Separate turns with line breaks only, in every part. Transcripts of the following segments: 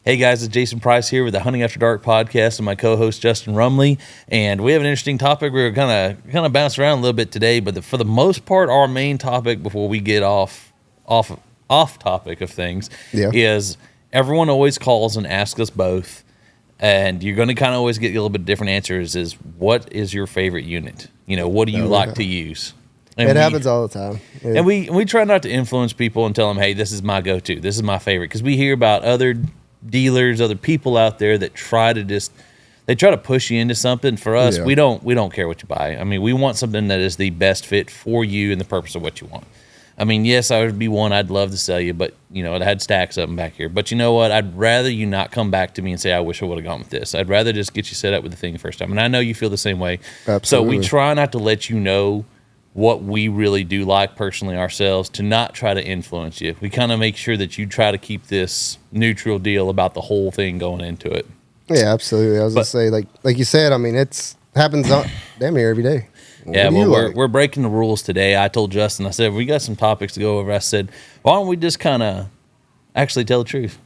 Hey guys, it's Jason Price here with the Hunting After Dark podcast and my co-host Justin Rumley, and we have an interesting topic. We're kind of bounce around a little bit today, but for the most part, our main topic before we get off topic of things is everyone always calls and asks us both, and you're going to kind of always get a little bit different answers. Is what is your favorite unit? You know, what do you like to use? And
it happens all the time. Yeah.
And we try not to influence people and tell them, hey, this is my go-to. This is my favorite. Because we hear about other dealers, other people out there that try to push you into something. For us, we don't care what you buy. I mean, we want something that is the best fit for you and the purpose of what you want. I mean, yes, I would be one I'd love to sell you, but, you know, it had stacks up and back here. But you know what? I'd rather you not come back to me and say, I wish I would have gone with this. I'd rather just get you set up with the thing the first time. And I know you feel the same way.
Absolutely.
So we try not to let you know what we really do like personally ourselves, to not try to influence you. We kind of make sure that you try to keep this neutral deal about the whole thing going into it.
Yeah, absolutely. I was going to say, like you said, I mean, it happens damn near every day.
Yeah, well, we're breaking the rules today. I told Justin, I said, we got some topics to go over. I said, why don't we just kind of actually tell the truth?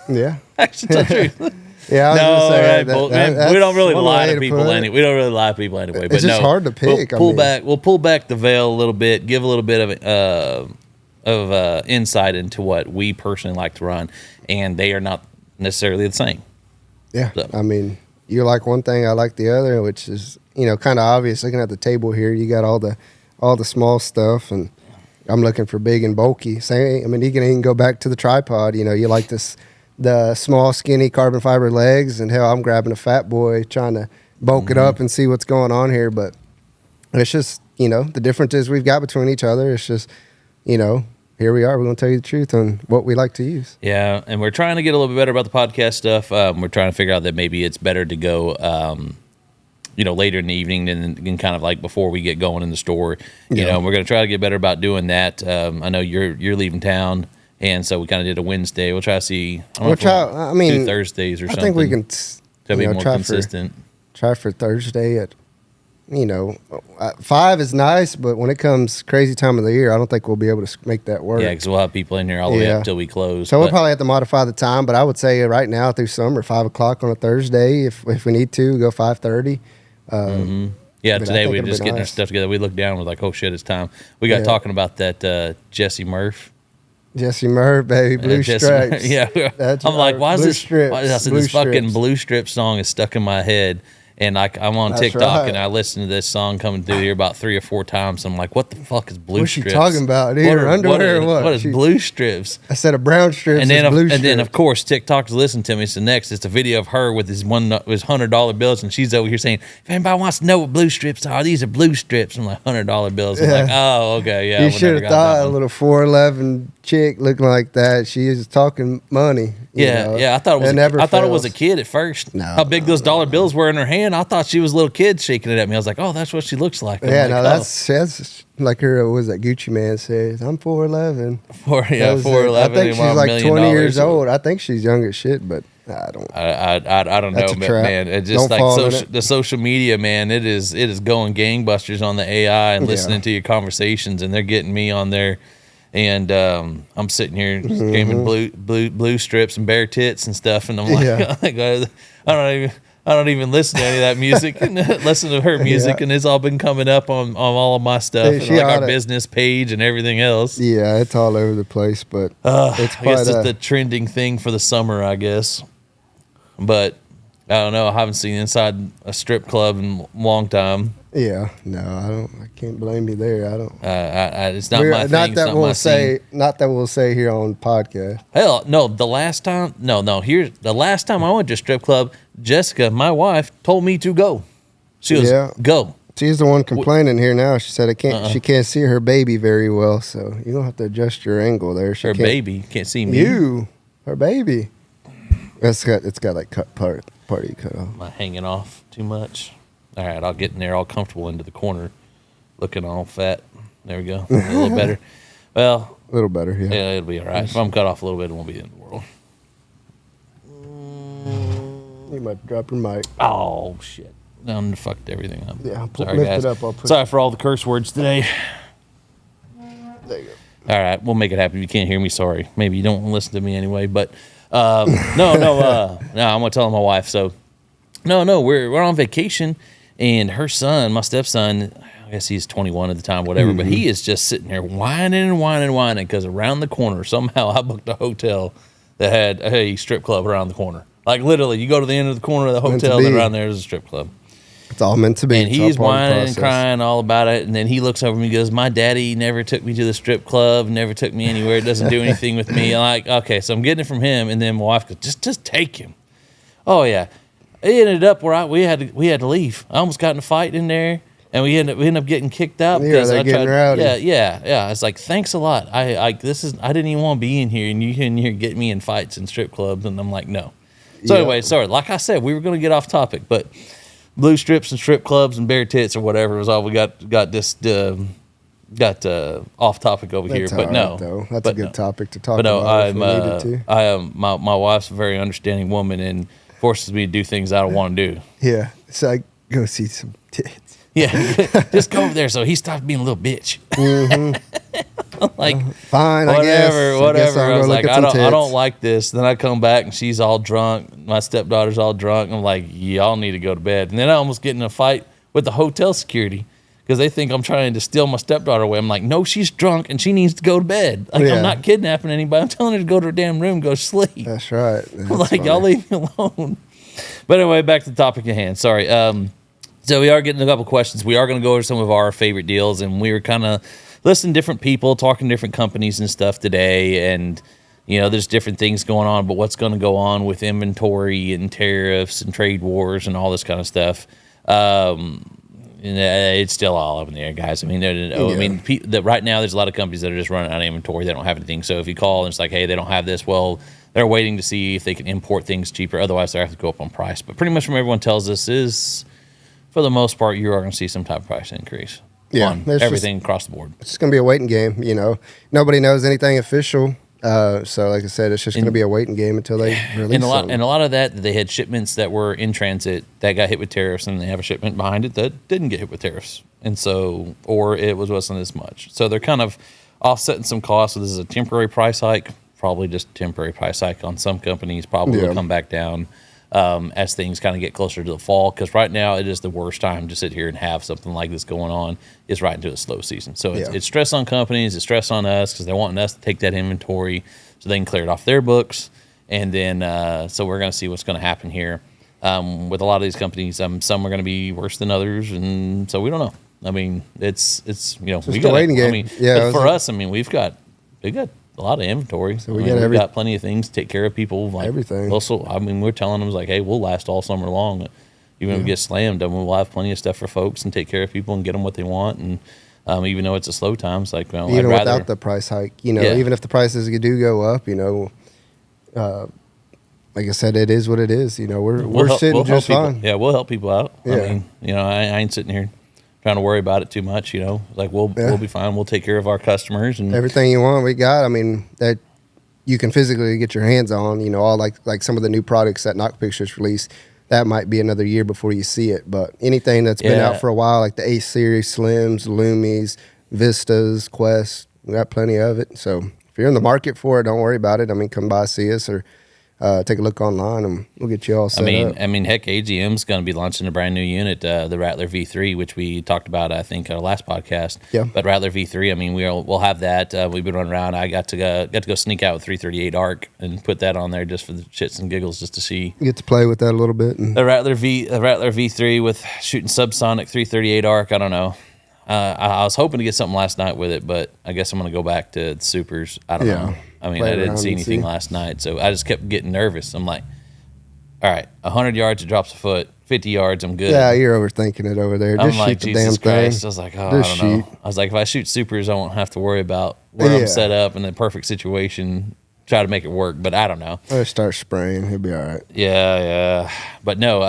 Yeah.
Actually tell the truth.
Yeah, I was gonna say,
we don't really lie to people anyway. We don't really lie to people anyway. But
it's just hard to pick.
We'll pull back the veil a little bit, give a little bit of insight into what we personally like to run, and they are not necessarily the same.
Yeah,
so.
I mean, you like one thing, I like the other, which is, you know, kind of obvious. Looking at the table here, you got all the small stuff, and I'm looking for big and bulky. I mean, you can even go back to the tripod. You know, you like the small, skinny carbon fiber legs, and hell, I'm grabbing a fat boy trying to bulk it up and see what's going on here. But it's just, you know, the differences we've got between each other. It's just, you know, here we are. We're going to tell you the truth on what we like to use.
Yeah, and we're trying to get a little bit better about the podcast stuff. We're trying to figure out that maybe it's better to go, you know, later in the evening than kind of like before we get going in the store. You know, we're going to try to get better about doing that. I know you're leaving town. And so we kind of did a Wednesday. We'll try to see. Do Thursdays or something.
I think we can
be more consistent.
Try for Thursday at, you know, 5 is nice, but when it comes crazy time of the year, I don't think we'll be able to make that work.
Yeah, because we'll have people in here all the way up until we close.
So we'll probably have to modify the time, but I would say right now through summer, 5 o'clock on a Thursday. If we need to, go 5:30.
Yeah, today we were just getting our stuff together. We looked down and was like, oh, shit, it's time. We got talking about that Jesse Murph.
Jesse Murph, baby, Blue Stripes.
Yeah, I'm like, why is this? I said, this fucking Blue Strip song is stuck in my head, and I'm on TikTok and I listen to this song coming through here about 3 or 4 times. I'm like, what the fuck is Blue Strips?
What's she talking about? Her underwear or what?
What is Blue Strips?
I said a brown strips.
And then of course TikTok's listening to me. So next it's a video of her with his $100 bills, and she's over here saying, if anybody wants to know what Blue Strips are, these are Blue Strips. I'm like, $100 bills. I'm like, oh, okay, yeah.
You should have thought a little 4'11" chick looking like that. She is talking money.
Yeah. I thought it was a kid at first.
No,
how big those dollar bills were in her hand. I thought she was a little kid shaking it at me. I was like, oh, that's what she looks like.
That's like her. What was that Gucci Man says? I'm 4'11".
4'11".
I think she's like 20 years old. I think she's young as shit, but I don't.
I don't know, man. It's just like the social media, man. It is going gangbusters on the AI and listening to your conversations, and they're getting me on there. And I'm sitting here screaming blue strips and bare tits and stuff, and I'm like, I don't even listen to any of that music. And listen to her music, and it's all been coming up on all of my stuff, and like our business page and everything else.
Yeah, it's all over the place, but
it's I guess it's the trending thing for the summer, I guess. But I don't know. I haven't seen inside a strip club in a long time.
Yeah, no, I don't. I can't blame you there. I don't.
It's not my thing.
Not that we'll say here on podcast.
Hell, no. The last time I went to a strip club, Jessica, my wife, told me to go. She was go.
She's the one complaining here now. She said she can't see her baby very well, so you're gonna have to adjust your angle there.
Her baby can't see me.
Her baby. It's got like part you cut off.
Am I hanging off too much? All right, I'll get in there all comfortable into the corner, looking all fat. There we go. A little better. Well,
a little better, yeah.
Yeah, it'll be all right. If I'm cut off a little bit, it won't be the end of the world.
You might drop your mic.
Oh, shit. I fucked everything up.
Yeah,
sorry, guys. Sorry for all the curse words today.
There you go.
All right, we'll make it happen. If you can't hear me, sorry. Maybe you don't want to listen to me anyway. But No, I'm gonna tell my wife. So, no, we're on vacation, and her son, my stepson, I guess he's 21 at the time, whatever, but he is just sitting there whining because around the corner somehow I booked a hotel that had a strip club around the corner. Like literally, you go to the end of the corner of the hotel, and around there is a strip club.
It's all meant to be.
And he's whining and crying all about it. And then he looks over at me and goes, my daddy never took me to the strip club, never took me anywhere. It doesn't do anything with me. I'm like, okay, so I'm getting it from him. And then my wife goes, just take him. Oh, yeah. It ended up where we had to leave. I almost got in a fight in there. And we ended up getting kicked out
because I tried. Rowdy.
Yeah. It's like, thanks a lot. I didn't even want to be in here, and you in here get me in fights in strip clubs, and I'm like, no. So anyway, sorry. Like I said, we were going to get off topic, but blue strips and strip clubs and bare tits or whatever was all we got off topic over here. But no,
that's a good topic to talk about.
My wife's a very understanding woman and forces me to do things I don't want to do.
Yeah, so I go see some tits.
Yeah, just go over there. So he stopped being a little bitch. Like,
fine,
whatever. I was like, I
don't
like this. Then I come back and she's all drunk. My stepdaughter's all drunk. I'm like, y'all need to go to bed. And then I almost get in a fight with the hotel security because they think I'm trying to steal my stepdaughter away. I'm like, no, she's drunk and she needs to go to bed. Like, I'm not kidnapping anybody. I'm telling her to go to her damn room, go sleep.
That's right.
I'm like, funny. Y'all leave me alone. But anyway, back to the topic at hand. Sorry. So we are getting a couple questions. We are going to go over some of our favorite deals, and we were kind of listening to different people, talking to different companies and stuff today, and there's different things going on, but what's going to go on with inventory and tariffs and trade wars and all this kind of stuff. It's still all up in the air, guys. I mean, right now there's a lot of companies that are just running out of inventory. They don't have anything. So if you call and it's like, hey, they don't have this, well, they're waiting to see if they can import things cheaper. Otherwise, they have to go up on price. But pretty much from everyone tells us is, for the most part, you are going to see some type of price increase.
Yeah,
everything across the board.
It's just going to be a waiting game. Nobody knows anything official. So, like I said, it's just going to be a waiting game until they release something.
And a lot of that, they had shipments that were in transit that got hit with tariffs, and they have a shipment behind it that didn't get hit with tariffs, and so, or it wasn't as much. So they're kind of offsetting some costs. So this is a temporary price hike, probably just a temporary price hike on some companies. Probably will come back down as things kind of get closer to the fall, because right now it is the worst time to sit here and have something like this going on. Is right into a slow season, so it's stress on companies, it's stress on us because they want us to take that inventory so they can clear it off their books, and then so we're going to see what's going to happen here with a lot of these companies. Some are going to be worse than others, and so we don't know. I mean, it's we got a waiting game. I mean, for us, I mean, we've got a lot of inventory. So we've got plenty of things to take care of people. Like
everything.
Also, I mean, we're telling them like, hey, we'll last all summer long. Even if we get slammed, I mean, we'll have plenty of stuff for folks and take care of people and get them what they want. And even though it's a slow time, it's like, well,
even without the price hike, even if the prices do go up, like I said, it is what it is. We're sitting just fine.
Yeah, we'll help people out. Yeah. I mean, I ain't sitting here trying to worry about it too much. Like we'll be fine. We'll take care of our customers and
everything you want. We got. I mean, that you can physically get your hands on. All like some of the new products that Knock Pictures released. That might be another year before you see it. But anything that's been out for a while, like the Ace Series, Slims, Lumis, Vistas, Quest, we got plenty of it. So if you're in the market for it, don't worry about it. I mean, come by, see us, or take a look online, and we'll get you all set up.
I mean, heck, AGM's going to be launching a brand new unit, the Rattler V3, which we talked about, I think, our last podcast.
Yeah.
But Rattler V3, I mean, we'll have that. We've been running around. I got to go sneak out with 338 ARC and put that on there just for the shits and giggles, just to see.
You get to play with that a little bit.
The Rattler V3 with shooting subsonic 338 ARC. I don't know. I was hoping to get something last night with it, but I guess I'm going to go back to the supers. I don't know. I mean, I didn't see anything last night, so I just kept getting nervous. I'm like, all right, 100 yards, it drops a foot. 50 yards, I'm good.
Yeah, you're overthinking it over there. Just shoot the
Jesus
damn
Christ.
thing.
I was like, I don't know. I was like, if I shoot supers, I won't have to worry about where I'm set up in the perfect situation, try to make it work, but I don't know.
I'll start spraying. He'll be all right.
Yeah. But no,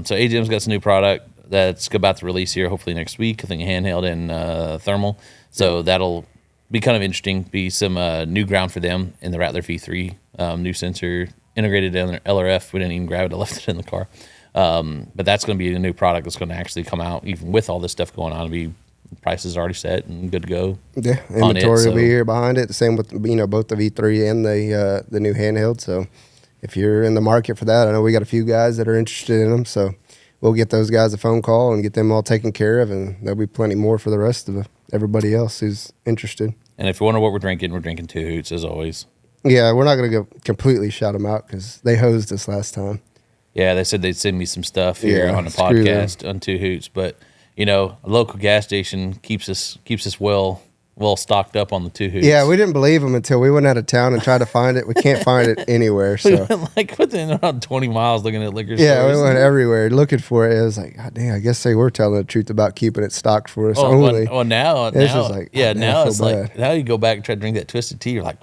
so AGM's got some new product that's about to release here, hopefully next week. I think handheld and thermal. So that'll be kind of interesting. Be some new ground for them in the Rattler V3. New sensor, integrated LRF. We didn't even grab it. I left it in the car. But that's going to be a new product that's going to actually come out, even with all this stuff going on. Prices already set and good to go.
Yeah, inventory will be here behind it. The same with both the V3 and the new handheld. So if you're in the market for that, I know we got a few guys that are interested in them, so we'll get those guys a phone call and get them all taken care of, and there'll be plenty more for the rest of everybody else who's interested.
And if you wonder what we're drinking 2 Hoots as always.
Yeah, we're not going to go completely shout them out because they hosed us last time.
Yeah, they said they'd send me some stuff here on the podcast on 2 Hoots, but a local gas station keeps us well stocked up on the 2 Hoots.
Yeah, we didn't believe them until we went out of town and tried to find it. We can't find it anywhere. So
we went within around 20 miles looking at liquor stores.
Yeah, we went everywhere looking for it. It was like, God dang, I guess they were telling the truth about keeping it stocked for us only.
Now
it's just like,
now it's like, now you go back and try to drink that Twisted Tea, you're like,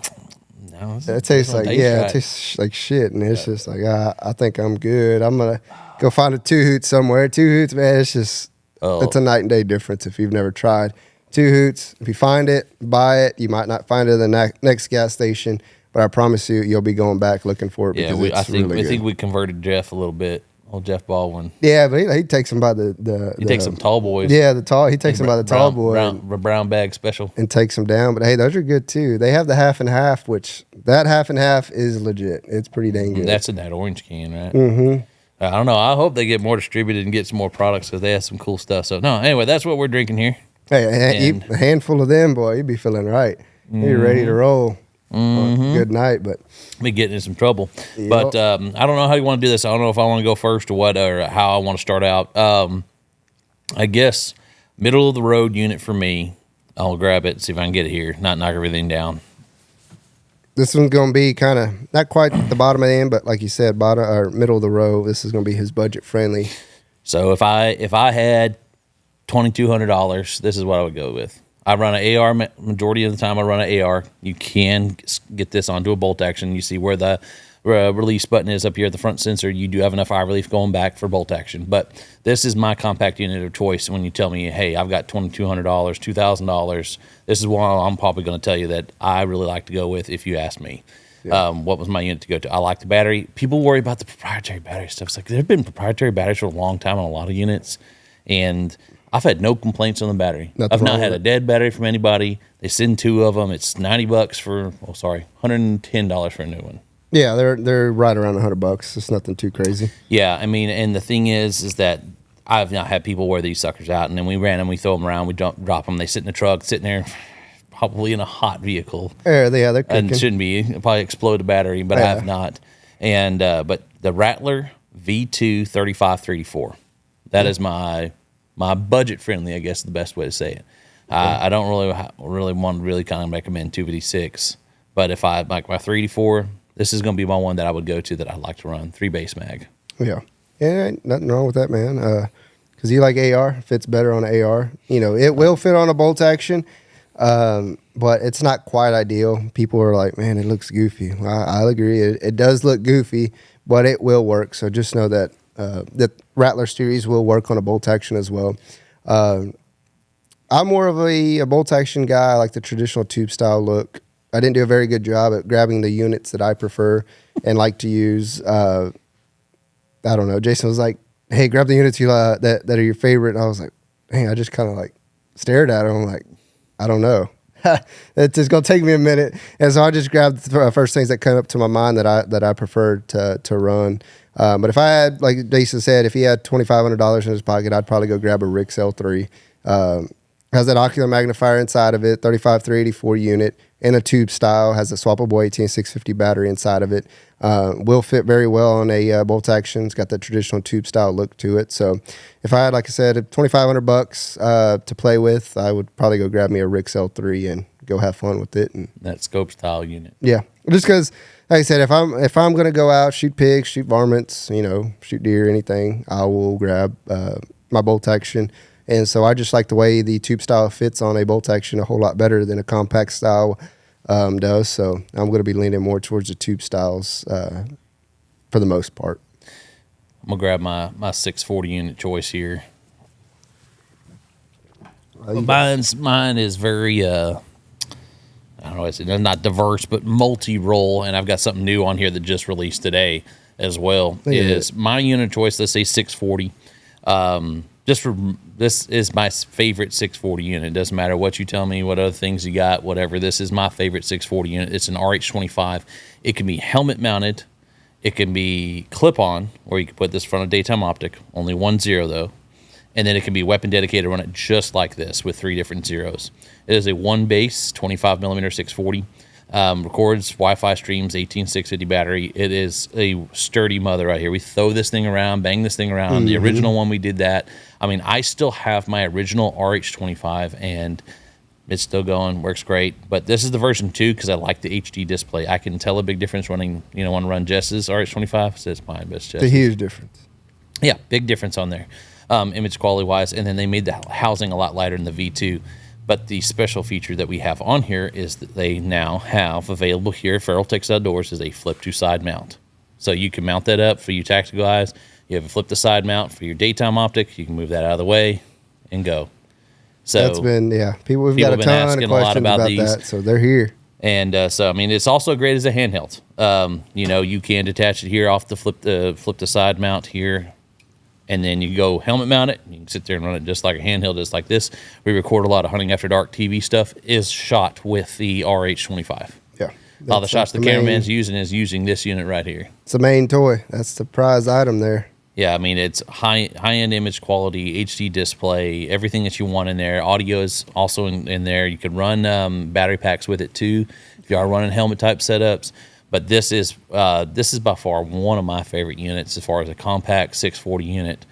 no.
It tastes like, it tastes like shit. And it's just like, I think I'm good. I'm going to go find a 2 Hoots somewhere. 2 Hoots, man, it's just, it's a night and day difference if you've never tried. 2 Hoots, if you find it, buy it. You might not find it at the next gas station, but I promise you'll be going back looking for it.
Yeah, I think we converted Jeff a little bit. Old Jeff Baldwin.
Yeah, but he takes them by he
takes some tall boys.
Yeah, he takes them by the tall boy.
Brown bag special.
And takes them down. But hey, those are good too. They have the half and half, which that half and half is legit. It's pretty dang good.
That's in that orange can, right?
Mm-hmm.
I don't know. I hope they get more distributed and get some more products because they have some cool stuff. So no, anyway, that's what we're drinking here.
Hey, a handful of them, boy, you'd be feeling right. You're ready to roll. Good night, but
be getting in some trouble. Yep. But I don't know how you want to do this. I don't know if I want to go first or what, or how I want to start out. I guess middle of the road unit for me. I'll grab it, see if I can get it here, not knock everything down.
This one's going to be kind of not quite the bottom of the end, but like you said, bottom or middle of the road. This is going to be his budget friendly.
So if I had $2,200, this is what I would go with. I run an AR majority of the time. I run an AR. You can get this onto a bolt action. You see where the release button is up here at the front sensor. You do have enough eye relief going back for bolt action. But this is my compact unit of choice. When you tell me, hey, I've got $2,200, $2,000, this is one I'm probably going to tell you that I really like to go with if you ask me. Yeah. What was my unit to go to? I like the battery. People worry about the proprietary battery stuff. It's like there have been proprietary batteries for a long time on a lot of units, and I've had no complaints on the battery. I've not had a dead battery from anybody. They send 2 of them. It's $90 for, $110 for a new one.
Yeah, they're right around $100. It's nothing too crazy.
Yeah, I mean, and the thing is that I've not had people wear these suckers out, and then we ran them, we throw them around, we drop them, they sit in the truck, sitting there, probably in a hot vehicle.
Yeah, they're cooking.
And shouldn't be. It'll probably explode the battery, but I have not. And but the Rattler V2 3534, that is my budget friendly, I guess is the best way to say it. I don't really want to really kind of recommend 256, but if I like my 384, this is going to be my one that I would go to that I like to run 3 base mag.
Yeah, ain't nothing wrong with that, man. Because you like AR, fits better on an AR. It will fit on a bolt action, but it's not quite ideal. People are like, man, it looks goofy. I'll agree, it does look goofy, but it will work. So just know that. The Rattler series will work on a bolt action as well. I'm more of a bolt action guy. I like the traditional tube style look. I didn't do a very good job at grabbing the units that I prefer and like to use. I don't know. Jason was like, hey, grab the units that are your favorite. And I was like, dang, I just kind of like stared at them. I'm like, I don't know. It's just going to take me a minute. And so I just grabbed the first things that come up to my mind that I preferred to run. But if I had, like Jason said, if he had $2,500 in his pocket, I'd probably go grab a Rix L3. Has that ocular magnifier inside of it, 35384 unit, in a tube style, has a swappable 18650 battery inside of it. Will fit very well on a bolt action. It's got that traditional tube style look to it. So if I had, like I said, $2,500 to play with, I would probably go grab me a Rix L3 and go have fun with it. And
that scope style unit.
Yeah, just because, like I said, if I'm gonna go out, shoot pigs, shoot varmints, shoot deer, anything, I will grab my bolt action. And so I just like the way the tube style fits on a bolt action a whole lot better than a compact style does. So I'm going to be leaning more towards the tube styles for the most part.
I'm going to grab my 640 unit choice here. Mine is very, I don't know, it's not diverse, but multi-role. And I've got something new on here that just released today as well. Is my unit choice, let's say 640. This is my favorite 640 unit. It doesn't matter what you tell me, what other things you got, whatever. This is my favorite 640 unit. It's an RH25. It can be helmet mounted. It can be clip-on, or you can put this in front of daytime optic, only 1 0 though. And then it can be weapon dedicated, run it just like this with 3 different zeros. It is a one base, 25 millimeter 640. Records Wi-Fi streams, 18650 battery. It is a sturdy mother right here. We throw this thing around, bang this thing around. The original one, we did that. I mean, I still have my original RH25, and it's still going, works great. But this is the version 2 because I like the HD display. I can tell a big difference running, want to run Jess's RH25. So it's mine, but it's Jess's.
It's a huge difference.
Yeah, big difference on there, image quality wise. And then they made the housing a lot lighter in the V2. But the special feature that we have on here is that they now have available here at Feral Texas Outdoors is a flip to side mount. So you can mount that up for you tactical guys. You have a flip to side mount for your daytime optic. You can move that out of the way and go. So
that's been, we've got a ton of questions about that, so they're here.
And so, I mean, it's also great as a handheld. You can detach it here off the flip to side mount here. And then you go helmet mount it. You can sit there and run it just like a handheld, just like this. We record a lot of hunting after dark TV stuff. Is shot with the RH25.
Yeah,
all the shots the cameraman's using is using this unit right here.
It's the main toy. That's the prize item there.
Yeah, I mean it's high end image quality, HD display, everything that you want in there. Audio is also in there. You could run battery packs with it too if you are running helmet type setups. But this is by far one of my favorite units as far as a compact 640 unit.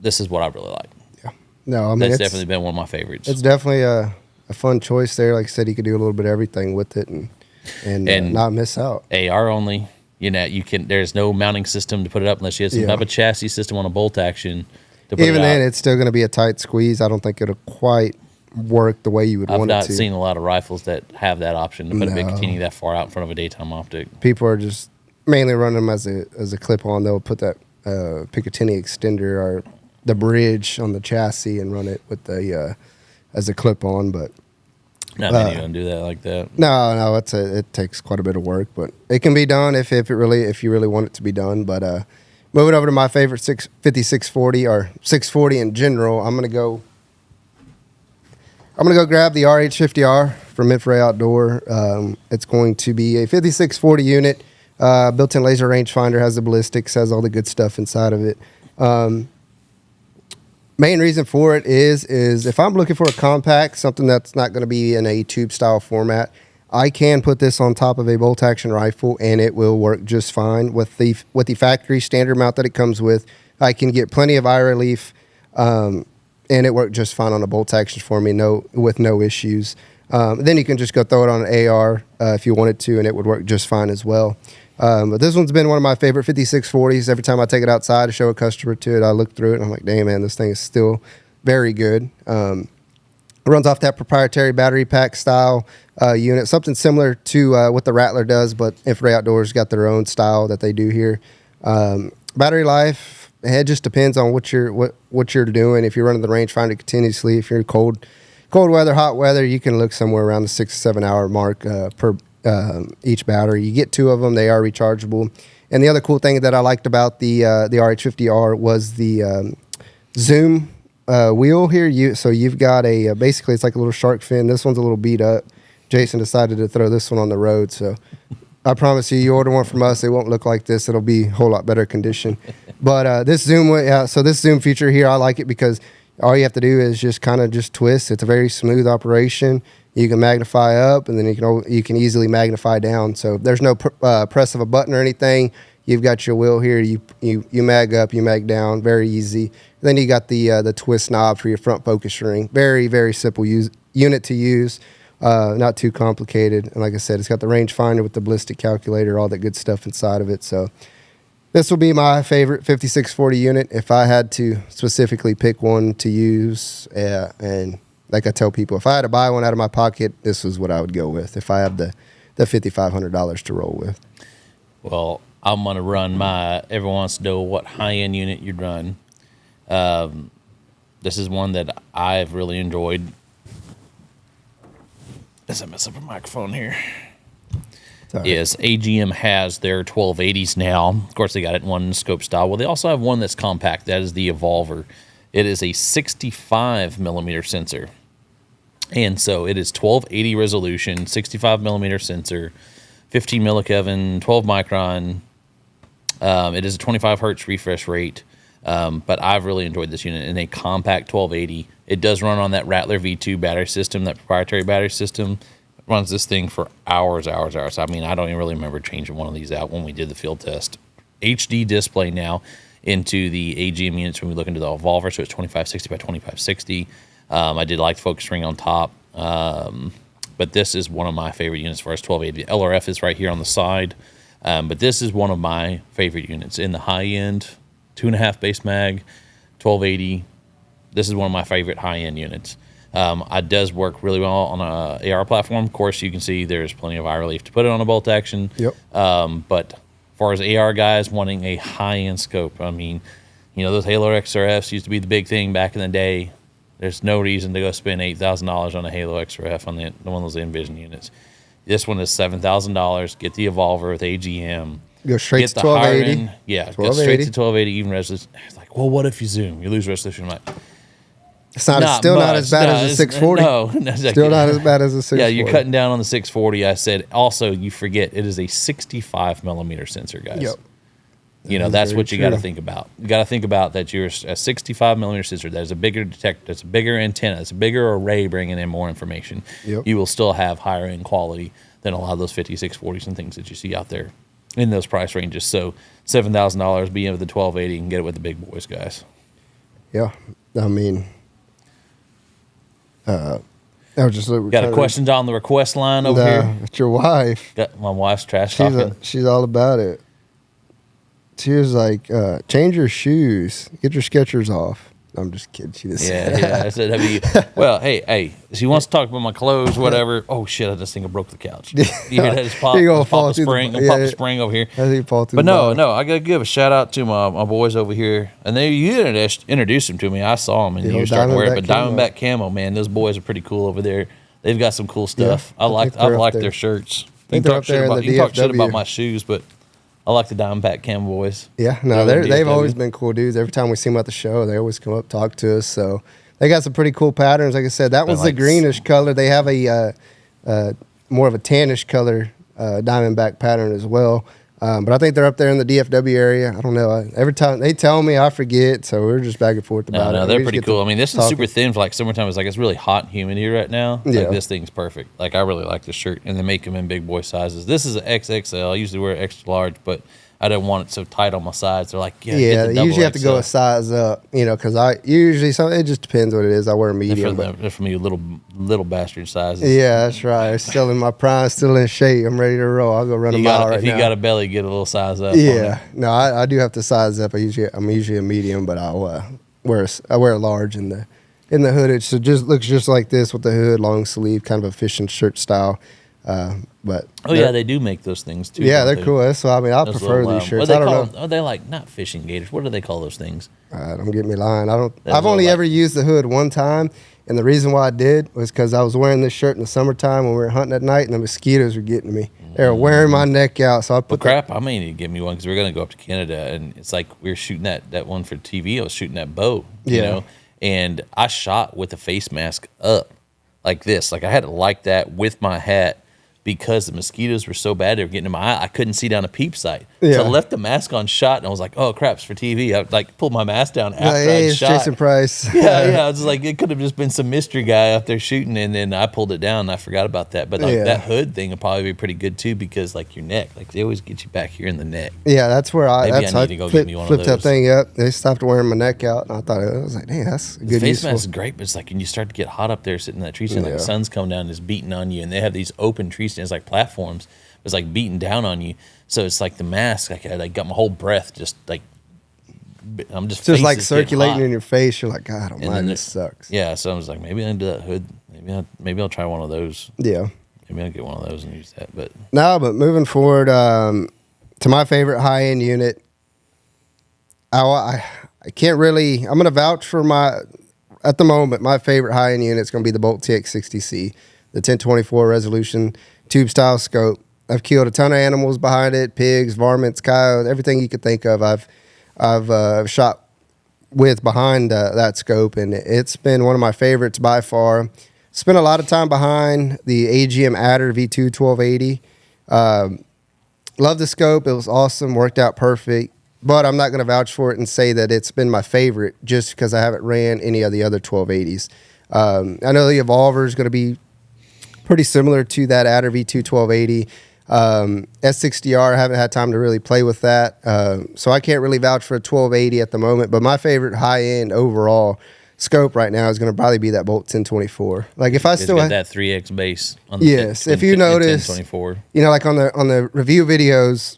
This is what I really like.
Yeah, no, I mean
that's definitely been one of my favorites.
It's definitely a fun choice there. Like I said, you could do a little bit of everything with it and not miss out.
AR only. There's no mounting system to put it up unless you have some type of chassis system on a bolt action. To put
Even
it
then,
out.
It's still going to be a tight squeeze. I don't think it'll quite work the way you would want it to.
I've not seen a lot of rifles that have that option to put a Picatinny that far out in front of a daytime optic.
People are just mainly running them as a clip-on. They'll put that Picatinny extender or the bridge on the chassis and run it with the as a clip-on. But
not many don't do that like that.
No, it takes quite a bit of work, but it can be done if you really want it to be done. But moving over to my favorite 5640 or 640 in general, I'm gonna go grab the RH50R from Infrared Outdoor. It's going to be a 5640 unit, built-in laser rangefinder, has the ballistics, has all the good stuff inside of it. Main reason for it is if I'm looking for a compact, something that's not going to be in a tube-style format, I can put this on top of a bolt-action rifle, and it will work just fine with the factory standard mount that it comes with. I can get plenty of eye relief. And it worked just fine on a bolt action for me, with no issues. Then you can just go throw it on an AR if you wanted to, and it would work just fine as well. But this one's been one of my favorite 5640s. Every time I take it outside to show a customer to it, I look through it, and I'm like, dang, man, this thing is still very good. It runs off that proprietary battery pack style unit, something similar to what the Rattler does, but Infrared Outdoors got their own style that they do here. Battery life, it just depends on what you're doing. If you're running the rangefinder continuously, if you're cold weather, hot weather, you can look somewhere around the 6 to 7 hour mark per each battery. You get 2 of them; they are rechargeable. And the other cool thing that I liked about the RH50R was the zoom wheel here. So you've got basically it's like a little shark fin. This one's a little beat up. Jason decided to throw this one on the road, so I promise you order one from us, it won't look like this. It'll be a whole lot better condition. But this zoom feature here, I like it because all you have to do is just kind of twist. It's a very smooth operation. You can magnify up, and then you can easily magnify down. So there's no press of a button or anything. You've got your wheel here. You mag up, you mag down, very easy. Then you got the twist knob for your front focus ring. Very, very simple unit to use. Not too complicated. And like I said, it's got the rangefinder with the ballistic calculator, all that good stuff inside of it. So this will be my favorite 5640 unit if I had to specifically pick one to use. And like I tell people, if I had to buy one out of my pocket, this is what I would go with if I have the $5,500 to roll with.
Well, I'm going to run everyone wants to know what high-end unit you'd run. This is one that I've really enjoyed. As I mess up a microphone here. Sorry. Yes, AGM has their 1280s now. Of course, they got it in one scope style. Well, they also have one that's compact. That is the Evolver. It is a 65 millimeter sensor. And so it is 1280 resolution, 65 millimeter sensor, 15 millikelvin, 12 micron, It is a 25 hertz refresh rate, but I've really enjoyed this unit in a compact 1280. It does run on that Rattler V2 battery system, that proprietary battery system. It runs this thing for hours. I mean, I don't even really remember changing one of these out when we did the field test. HD display now into the AGM units when we look into the Evolver, so it's 2560 by 2560. I did like the focus ring on top, but this is one of my favorite units as far as 1280. The LRF is right here on the side, but this is one of my favorite units in the high end, 2.5 base mag, 1280. This is one of my favorite high end units. It does work really well on a AR platform. Of course, you can see there's plenty of eye relief to put it on a bolt action.
Yep.
But as far as AR guys wanting a high-end scope, I mean, those Halo XRFs used to be the big thing back in the day. There's no reason to go spend $8,000 on a Halo XRF on the one of those Envision units. This one is $7,000. Get the Evolver with AGM.
Go straight to 1280.
Go straight to 1280, even resolution. It's like, well, what if you zoom? You lose resolution. I'm like,
it's still not as bad as a 640.
No,
still not as bad as a 640.
Yeah, you're cutting down on the 640. I said also you forget it is a 65 millimeter sensor, guys.
Yep.
That's what you got to think about. You got to think about that you're a 65 millimeter sensor. That is a bigger detector. That's a bigger antenna. It's a bigger array bringing in more information.
Yep.
You will still have higher end quality than a lot of those 5640s and things that you see out there in those price ranges. So $7,000 being with the 1280 and get it with the big boys, guys.
Yeah, I mean. I was just
got a question on the request line over here.
It's your wife.
Got my wife's trash talking.
She's all about it. She was like, change your shoes. Get your Skechers off. I'm just kidding. She just
I said, have you? Well, hey. She wants to talk about my clothes, whatever. Oh shit! I just think I broke the couch. You hear that? Just pop the spring. Pop the spring over here. But no. I gotta give a shout out to my boys over here. And you introduced them to me. I saw them, and you were starting to wear it. But Diamondback Camo, man, those boys are pretty cool over there. They've got some cool stuff.
Yeah,
I like their shirts. You can talk shit about my shoes, but I like the Diamondback Camo boys.
Yeah, no, they've always been cool dudes. Every time we see them at the show, they always come up, talk to us. So they got some pretty cool patterns. Like I said, that was the greenish color. They have a more of a tannish color Diamondback pattern as well. But I think they're up there in the DFW area. I don't know. Every time they tell me, I forget. So we're just back and forth about it.
No, they're pretty cool. I mean, this is super thin for like summertime. It's really hot and humid here right now.
Yeah.
Like, this thing's perfect. Like, I really like this shirt, and they make them in big boy sizes. This is an XXL. I usually wear extra large, but I didn't want it so tight on my sides. They're like,
you usually have to go a size up, because it just depends what it is. I wear a medium.
They're for me little bastard sizes.
Yeah, that's right. Still in my prime, still in shape. I'm ready to roll. I'll go run a mile right now.
If you got a belly, get a little size up.
Yeah, no, I do have to size up. I'm usually a medium, but I'll wear a large in the hoodage. So just looks just like this with the hood, long sleeve, kind of a fishing shirt style. But
they do make those things too.
Yeah, they're cool. So I prefer these shirts. I don't know.
Are they like not fishing gators? What do they call those things?
Don't get me lying. I've only ever used the hood one time, and the reason why I did was because I was wearing this shirt in the summertime when we were hunting at night, and the mosquitoes were getting me. They were wearing my neck out. So I put.
I may need to give me one because we're gonna go up to Canada, and it's like we were shooting that one for TV. I was shooting that bow, you know, and I shot with the face mask up like this. Like I had to like that with my hat. Because the mosquitoes were so bad, they were getting in my eye. I couldn't see down a peep sight. Yeah. So I left the mask on shot, and I was like, oh, crap, it's for TV. I pulled my mask down after I shot.
Jason Price.
Yeah. I was like, it could have just been some mystery guy out there shooting, and then I pulled it down, and I forgot about that. But that hood thing would probably be pretty good, too, because, your neck. They always get you back here in the neck.
Yeah, that's where I
need to go get me one of those.
Flipped that thing up. They stopped wearing my neck out, and I was like, dang, that's a good
face mask is great, but it's when you start to get hot up there sitting in that tree stand, the sun's coming down and it's beating on you, and they have these open tree stands like platforms. It's like beating down on you, so it's like the mask. I got my whole breath I'm just
like circulating in your face. You're like, God Almighty, this sucks.
Yeah, so I was like, maybe I can do that hood. Maybe I'll try one of those.
Yeah,
maybe I'll get one of those and use that. But
moving forward to my favorite high end unit, I can't really. I'm gonna vouch for at the moment my favorite high end unit is gonna be the Bolt TX60C, the 1024 resolution tube style scope. I've killed a ton of animals behind it, pigs, varmints, coyotes, everything you could think of. I've shot with behind that scope, and it's been one of my favorites by far. Spent a lot of time behind the AGM Adder V2 1280. love the scope. It was awesome. Worked out perfect. But I'm not going to vouch for it and say that it's been my favorite just because I haven't ran any of the other 1280s. I know the Evolver is going to be pretty similar to that Adder V2 1280. S60R, I haven't had time to really play with that. So I can't really vouch for a 1280 at the moment. But my favorite high-end overall scope right now is going to probably be that Bolt 1024. Like if I
It's
still
got that 3X base on the
yes, if you notice,
1024.
you know, like on the review videos,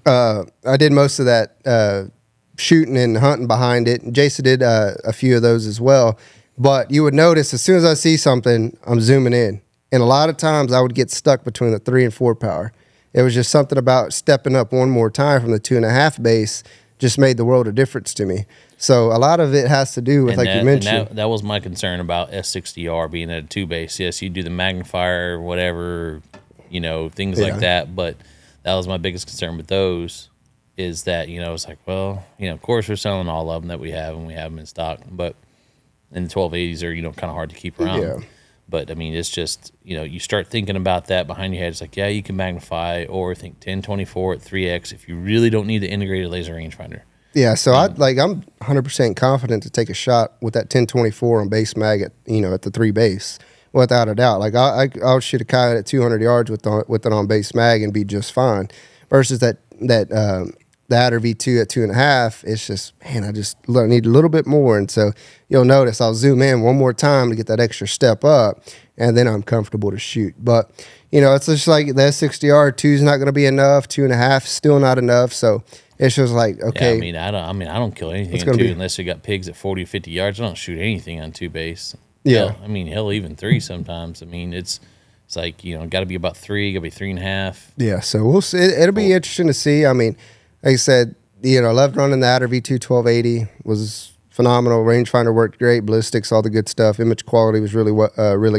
I did most of that shooting and hunting behind it. Jason did a few of those as well. But you would notice as soon as I see something, I'm zooming in. And a lot of times I would get stuck between the 3 and 4 power. It was just something about stepping up one more time from the 2.5 base just made the world of difference to me. So a lot of it has to do with, you mentioned.
That was my concern about S60R being at a 2 base. Yes, you do the magnifier, whatever, things like that. But that was my biggest concern with those is that, it's like, well, of course we're selling all of them that we have and we have them in stock. But and the 1280s are, kind of hard to keep around.
Yeah.
But, I mean, it's just, you start thinking about that behind your head. It's like, yeah, you can magnify or think 1024 at 3X if you really don't need the integrated laser rangefinder.
Yeah, so I'm 100% confident to take a shot with that 1024 on base mag at the 3 base, without a doubt. Like I'll shoot a coyote at 200 yards with it on base mag and be just fine. Versus that the Adder V2 at 2.5, it's just, man, I just need a little bit more. And so you'll notice I'll zoom in one more time to get that extra step up, and then I'm comfortable to shoot. But, it's just like the S60R, 2 is not going to be enough, 2.5 still not enough. So it's just like, okay.
Yeah, I don't kill anything on 2 unless you got pigs at 40 or 50 yards. I don't shoot anything on 2 base.
Yeah.
Hell, even 3 sometimes. I mean, it's like, got to be about 3, got to be 3.5.
Yeah, so we'll see. It'll be interesting to see. I mean, like I said, I loved running the Adder V2 1280. Was phenomenal. Rangefinder worked great. Ballistics, all the good stuff. Image quality was really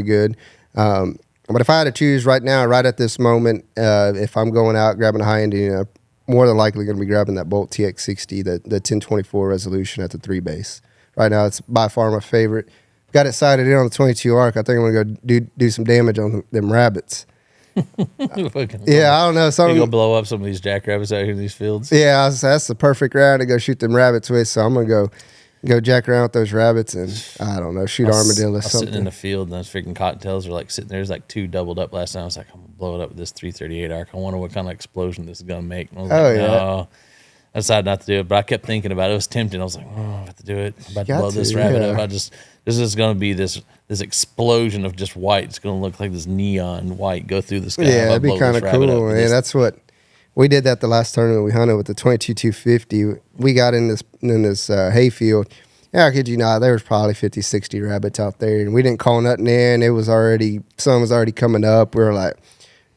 good. But if I had to choose right now, right at this moment, if I'm going out grabbing a high end, more than likely going to be grabbing that Bolt TX60, the 1024 resolution at the 3 base. Right now, it's by far my favorite. Got it sighted in on the 22 arc. I think I'm going to go do some damage on them rabbits. Yeah, I don't know.
You're gonna blow up some of these jackrabbits out here in these fields.
Yeah, that's the perfect round to go shoot them rabbits with. So I'm gonna go jack around with those rabbits and I don't know, shoot armadillo or something.
Sitting in the field and those freaking cottontails are like sitting there. There's like 2 doubled up last night. I was like, I'm gonna blow it up with this 338 arc. I wonder what kind of explosion this is gonna make. And I was like, no. I decided not to do it, but I kept thinking about it. It was tempting. I was like, I'm about to do it. I'm about to blow this rabbit up. This is going to be this explosion of just white. It's going to look like this neon white go through the sky.
Yeah, it'd be kind of cool. And that's what we did that the last tournament we hunted with the 22-250. We got in this hayfield. Yeah, I kid you not, there was probably 50, 60 rabbits out there, and we didn't call nothing in. Sun was already coming up. We were like,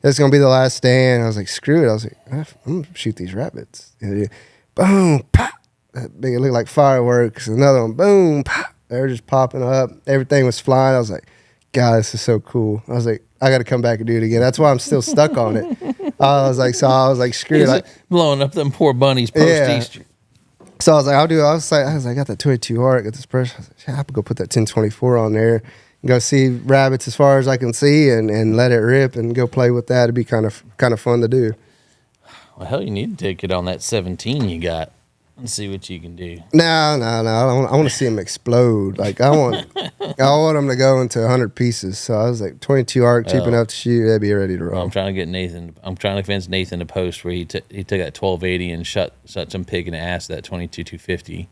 this is going to be the last stand. I was like, screw it. I was like, I'm going to shoot these rabbits. And boom, pop. That big, it looked like fireworks. Another one, boom, pop. They were just popping up. Everything was flying. I was like, God, this is so cool. I was like, I got to come back and do it again. That's why I'm still stuck on it. I was like, screw it.
Blowing up them poor bunnies post-Easter.
So I was like, I'll do it. I was like, I got that 22 arc, got this pressure. I was like, I'm going to go put that 1024 on there. Go see rabbits as far as I can see and let it rip and go play with that. It'd be kind of fun to do.
Well, hell, you need to take it on that 17 you got and see what you can do.
No. I want to see them explode. Like I want them to go into 100 pieces. So I was like, 22 arc, cheap enough to shoot. They'd be ready to roll.
Well, I'm trying to convince Nathan to post where he took that 1280 and shot some pig in the ass of that 22-250 and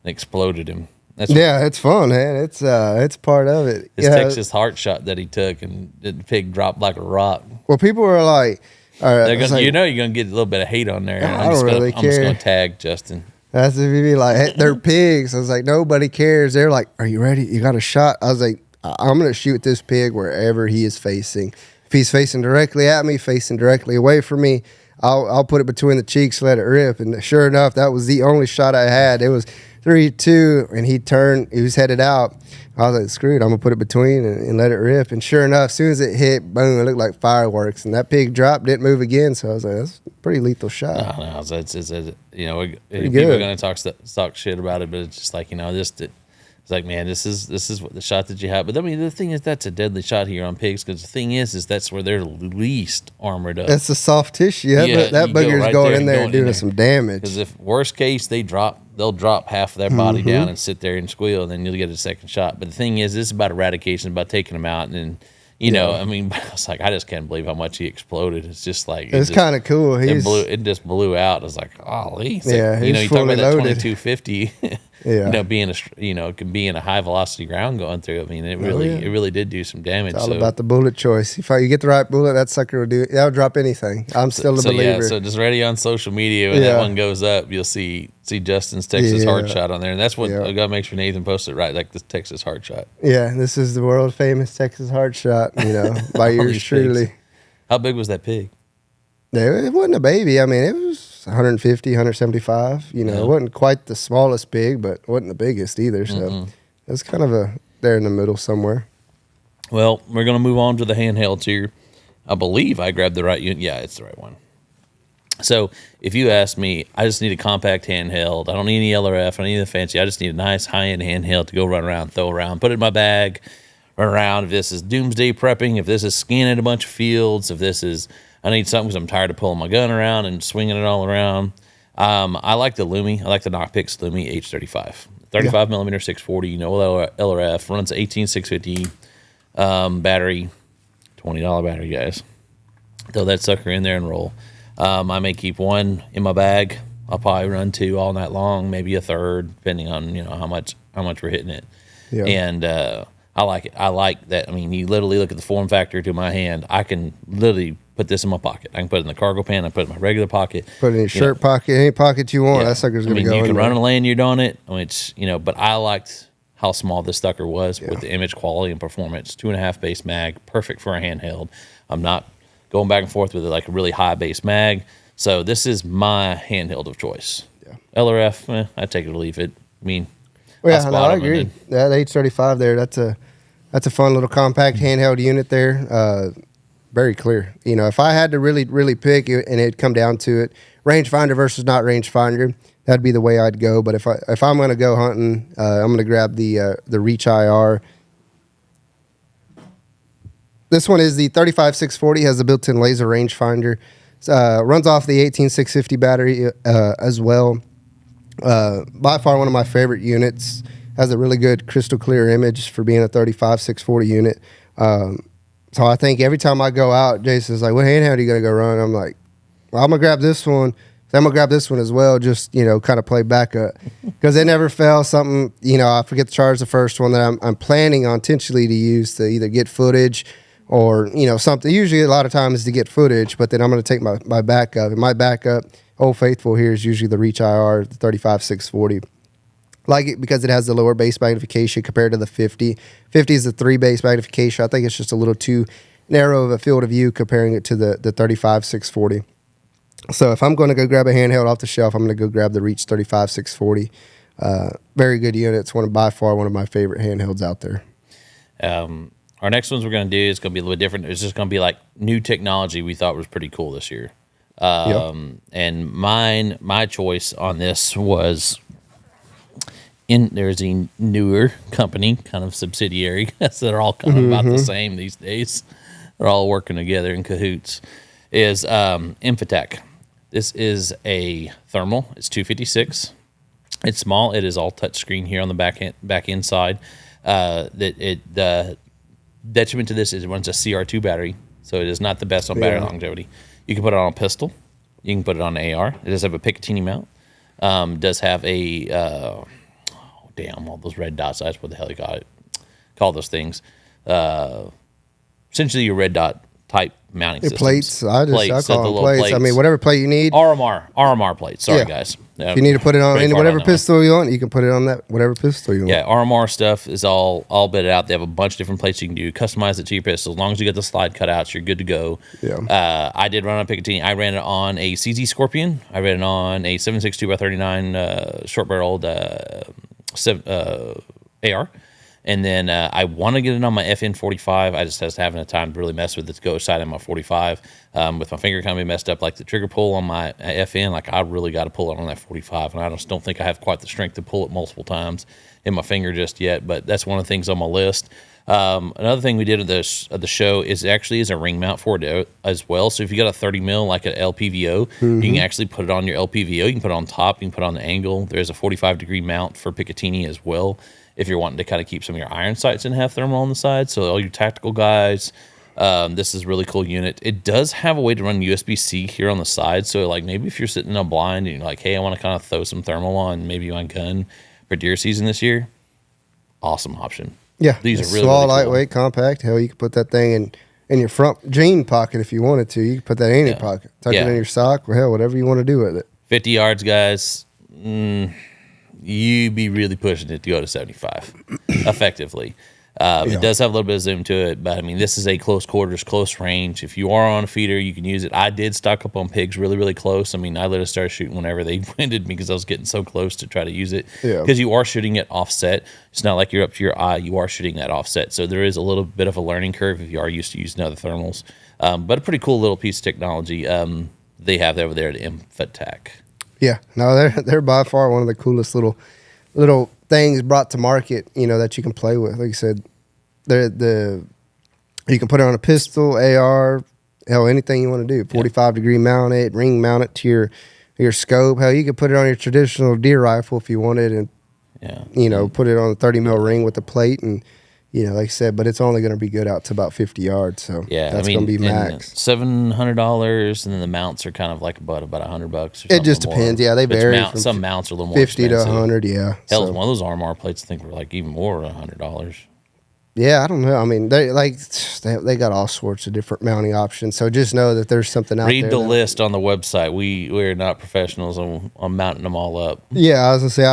exploded him.
It's fun, man. It's part of it.
His Texas heart shot that he took, and the pig dropped like a rock.
Well, people were like, all right,
you're going to get a little bit of hate on there.
I don't really care.
I'm just going to tag Justin.
That's if you be like, hey, they're pigs. I was like, nobody cares. They're like, are you ready? You got a shot? I was like, I'm going to shoot this pig wherever he is facing. If he's facing directly at me, facing directly away from me, I'll put it between the cheeks, let it rip. And sure enough, that was the only shot I had. It was 3-2, and he was headed out. I was like, screw it, I'm gonna put it between and let it rip. And sure enough, as soon as it hit, boom, it looked like fireworks. And that pig dropped, didn't move again. So I was like, that's a pretty lethal shot.
No, people are gonna talk shit about it, but it's just like, It's like, man, this is what the shot that you have. But I mean, the thing is, that's a deadly shot here on pigs because the thing is that's where they're least armored up.
That's the soft tissue. That booger's going in there and doing some damage.
Because if worst case they'll drop half of their body down and sit there and squeal, and then you'll get a second shot. But the thing is, this is about eradication, about taking them out, and then, you know, I mean, it's like I just can't believe how much he exploded. It's just like
it's kind of cool.
It just blew out. I was like, golly,
yeah,
you know, you talk about that 2250.
Yeah.
You know, being a high velocity round going through. I mean, it really did do some damage.
It's all about the bullet choice. If you get the right bullet, that sucker will do. That'll drop anything. I'm still a believer.
Yeah, so just ready on social media when that one goes up, you'll see Justin's Texas hard shot on there, and that's what I gotta make sure Nathan posted it right, like the Texas hard shot.
Yeah, this is the world famous Texas hard shot. You know, by yours truly.
Pigs. How big was that pig?
It wasn't a baby. I mean, it was 150, 175. You know, it wasn't quite the smallest pig, but it wasn't the biggest either. So it was kind of there in the middle somewhere.
Well, we're going to move on to the handhelds here. I believe I grabbed the right unit. Yeah, it's the right one. So if you ask me, I just need a compact handheld. I don't need any LRF. I don't need the fancy. I just need a nice high-end handheld to go run around, throw around, put it in my bag, run around. If this is doomsday prepping, if this is scanning a bunch of fields, if this is... I need something because I'm tired of pulling my gun around and swinging it all around. I like the Lumi. I like the Knockpix Lumi H35. 35 millimeter 640, you know, LRF, runs 18650 battery, $20 battery, guys. Throw that sucker in there and roll. I may keep one in my bag. I'll probably run two all night long, maybe a third, depending on, you know, how much we're hitting it. Yeah. And I like it. I like that. I mean, you literally look at the form factor to my hand. I can literally put this in my pocket. I can put it in the cargo pant. I put it in my regular pocket.
Put it in your shirt pocket, any pocket you want. That sucker's going to go in.
You can run a lanyard on it. I mean, it's, you know, but I liked how small this sucker was with the image quality and performance. 2.5 base mag, perfect for a handheld. I'm not going back and forth with it like a really high base mag. So this is my handheld of choice. Yeah. LRF, I take it or leave it. I mean,
I agree. That H35 there, that's a fun little compact handheld unit there. Very clear. You know, if I had to really pick it and it'd come down to it, rangefinder versus not rangefinder, that'd be the way I'd go. But if I'm going to go hunting, I'm going to grab the Reach IR. This one is the 35640, has the built-in laser rangefinder. Runs off the 18650 battery as well. By far one of my favorite units. Has a really good crystal clear image for being a 35640 unit. So I think every time I go out, Jason's like, what handheld are you going to go run? I'm like, well, I'm going to grab this one. So I'm going to grab this one as well, just, you know, kind of play backup. Because they never fail something, you know, I forget to charge the first one that I'm planning on intentionally to use to either get footage or, you know, something. Usually a lot of times is to get footage, but then I'm going to take my backup. And my backup, Old Faithful here, is usually the Reach IR, the 35640. Like it because it has the lower base magnification compared to the 50. 50 is the 3 base magnification. I think it's just a little too narrow of a field of view comparing it to the 35640. So if I'm going to go grab a handheld off the shelf, I'm going to go grab the Reach 35640. Very good unit. It's by far one of my favorite handhelds out there.
Our next ones we're going to do is going to be a little bit different. It's just going to be like new technology we thought was pretty cool this year. And my choice on this was... there's a newer company, kind of subsidiary, so they're all kind of about the same these days. They're all working together in cahoots. Is Infotech. This is a thermal. It's 256. It's small. It is all touchscreen here on the back end side. The detriment to this is it runs a CR2 battery, so it is not the best on battery longevity. You can put it on a pistol. You can put it on an AR. It does have a Picatinny mount. Does have a... damn, all those red dots. That's what the hell you call those things. Essentially your red dot type mounting system.
Plates. I call them plates. I mean, whatever plate you need.
RMR plates. Sorry, guys.
If you need to put it on whatever pistol you want, you can put it on that whatever pistol you want.
Yeah, RMR stuff is all bitted out. They have a bunch of different plates you can do. Customize it to your pistol. As long as you get the slide cutouts, you're good to go. Yeah. I did run on Picatinny. I ran it on a CZ Scorpion. I ran it on a 7.62 by 39 short barreled AR, And then I want to get it on my FN45. I just haven't had time to really mess with the go side of my 45. With my finger kind of messed up, like the trigger pull on my FN, like I really got to pull it on that 45. And I just don't think I have quite the strength to pull it multiple times in my finger just yet. But that's one of the things on my list. Another thing we did at the show is a ring mount for it as well. So if you got a 30 mil like an LPVO, you can actually put it on your LPVO. You can put it on top. You can put it on the angle. There's a 45-degree mount for Picatinny as well, if you're wanting to kind of keep some of your iron sights and have thermal on the side. So all your tactical guys, this is a really cool unit. It does have a way to run USB-C here on the side. So like maybe if you're sitting in a blind and you're like, hey, I want to kind of throw some thermal on maybe my gun for deer season this year, awesome option.
Yeah,
these are really
small,
really cool.
lightweight, compact. Hell, you could put that thing in your front jean pocket if you wanted to. You could put that in your pocket, tuck it in your sock, or hell, whatever you want to do with it.
50 yards, guys. You be really pushing it to go to 75 effectively. It does have a little bit of zoom to it, but I mean, this is a close quarters, close range. If you are on a feeder, you can use it. I did stock up on pigs really, really close. I mean, I literally started shooting whenever they winded me because I was getting so close to try to use it. Because you are shooting it offset. It's not like you're up to your eye. You are shooting that offset. So there is a little bit of a learning curve if you are used to using other thermals. But a pretty cool little piece of technology they have over there at Infotech.
Yeah, no, they're by far one of the coolest little things brought to market, that you can play with. Like you said, you can put it on a pistol, AR, hell, anything you want to do. 45-degree mount it, ring mount it to your scope. Hell, you could put it on your traditional deer rifle if you wanted, and put it on a 30 mil ring with a plate, and like I said, but it's only going to be good out to about 50 yards. So that's going to be max.
$700, and then the mounts are kind of like about $100.
It just depends. Yeah, they vary.
Some mounts are a little more
50
expensive.
to 100. Yeah.
Hell, one of those RMR plates I think were like even more than $100.
Yeah, I don't know. I mean, they got all sorts of different mounting options. So just know that there's something out there.
Read the list on the website. We're not professionals on mounting them all up.
Yeah, I was gonna say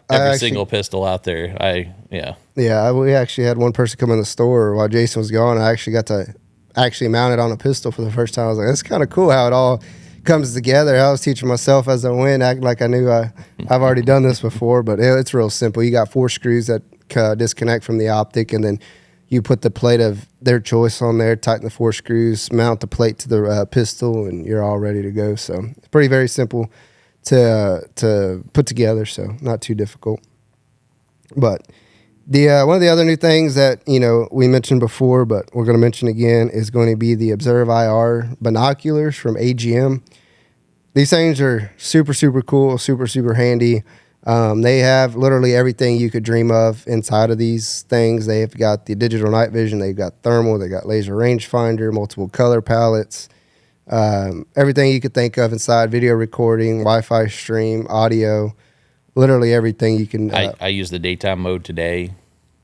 every single pistol out there.
Yeah, we actually had one person come in the store while Jason was gone. I actually got to mount it on a pistol for the first time. I was like, that's kind of cool how it all comes together. I was teaching myself as I went, acting like I knew I've already done this before, but it's real simple. You got 4 screws that disconnect from the optic, and then you put the plate of their choice on there, tighten the 4 screws, mount the plate to the pistol, and you're all ready to go. So it's pretty very simple to put together, so not too difficult. But the one of the other new things that we mentioned before, but we're going to mention again, is going to be the Observe IR binoculars from AGM. These things are super, super cool, super, super handy. They have literally everything you could dream of inside of these things. They've got the digital night vision, they've got thermal, they got laser rangefinder, multiple color palettes, everything you could think of inside, video recording, Wi-Fi stream, audio, literally everything you can.
I use the daytime mode today.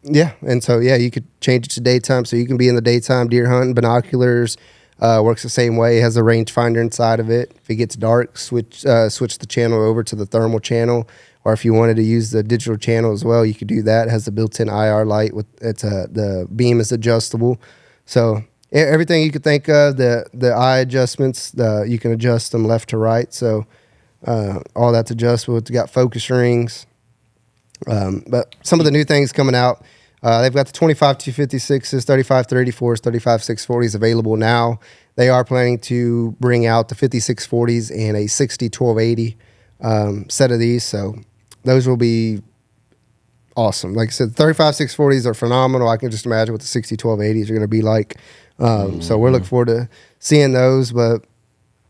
Yeah, and so you could change it to daytime, so you can be in the daytime deer hunting. Binoculars works the same way. It has a rangefinder inside of it. If it gets dark, switch the channel over to the thermal channel. Or if you wanted to use the digital channel as well, you could do that. It has the built-in IR light. The beam is adjustable. So everything you could think of, the eye adjustments, you can adjust them left to right. So all that's adjustable. It's got focus rings. But some of the new things coming out, they've got the 25-256s, 35-34s, 35-640s available now. They are planning to bring out the 5640s and a 60-1280 set of these. So those will be awesome. Like I said, 35-640s are phenomenal. I can just imagine what the 60-1280s are going to be like. So we're looking forward to seeing those, but